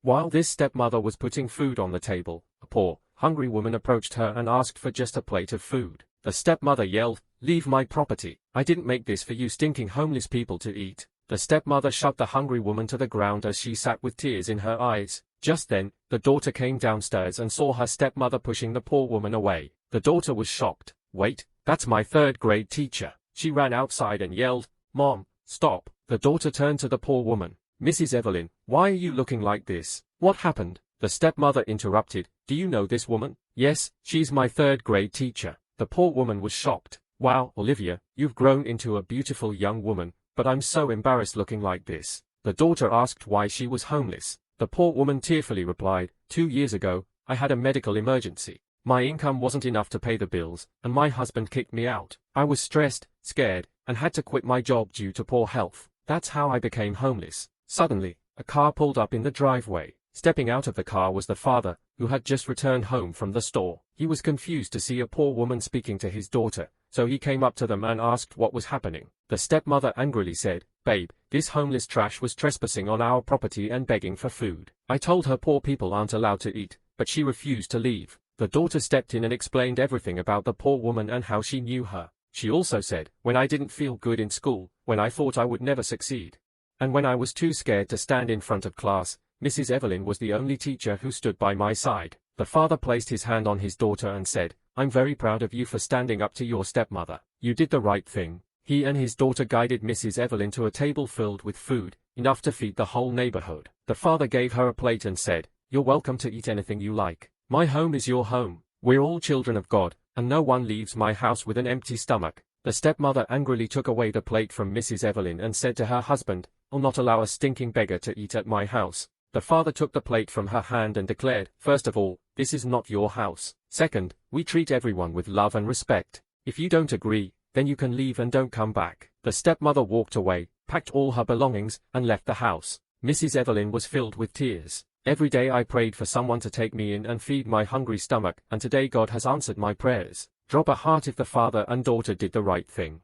While this stepmother was putting food on the table, a poor, hungry woman approached her and asked for just a plate of food. The stepmother yelled, "Leave my property. I didn't make this for you stinking homeless people to eat." The stepmother shoved the hungry woman to the ground as she sat with tears in her eyes. Just then, the daughter came downstairs and saw her stepmother pushing the poor woman away. The daughter was shocked. "Wait, that's my third-grade teacher." She ran outside and yelled, "Mom, stop." The daughter turned to the poor woman. "Mrs. Evelyn, why are you looking like this? What happened?" The stepmother interrupted. "Do you know this woman?" "Yes, she's my third-grade teacher." The poor woman was shocked. "Wow, Olivia, you've grown into a beautiful young woman, but I'm so embarrassed looking like this." The daughter asked why she was homeless. The poor woman tearfully replied, "2 years ago, I had a medical emergency. My income wasn't enough to pay the bills, and my husband kicked me out. I was stressed, scared, and had to quit my job due to poor health. That's how I became homeless." Suddenly, a car pulled up in the driveway. Stepping out of the car was the father, who had just returned home from the store. He was confused to see a poor woman speaking to his daughter, so he came up to them and asked what was happening. The stepmother angrily said, "Babe, this homeless trash was trespassing on our property and begging for food. I told her poor people aren't allowed to eat, but she refused to leave." The daughter stepped in and explained everything about the poor woman and how she knew her. She also said, "When I didn't feel good in school, when I thought I would never succeed, and when I was too scared to stand in front of class, Mrs. Evelyn was the only teacher who stood by my side." The father placed his hand on his daughter and said, "I'm very proud of you for standing up to your stepmother. You did the right thing." He and his daughter guided Mrs. Evelyn to a table filled with food, enough to feed the whole neighborhood. The father gave her a plate and said, "You're welcome to eat anything you like. My home is your home. We're all children of God, and no one leaves my house with an empty stomach." The stepmother angrily took away the plate from Mrs. Evelyn and said to her husband, "I'll not allow a stinking beggar to eat at my house." The father took the plate from her hand and declared, "First of all, this is not your house. Second, we treat everyone with love and respect. If you don't agree, then you can leave and don't come back." The stepmother walked away, packed all her belongings, and left the house. Mrs. Evelyn was filled with tears. "Every day I prayed for someone to take me in and feed my hungry stomach, and today God has answered my prayers." Drop a heart if the father and daughter did the right thing.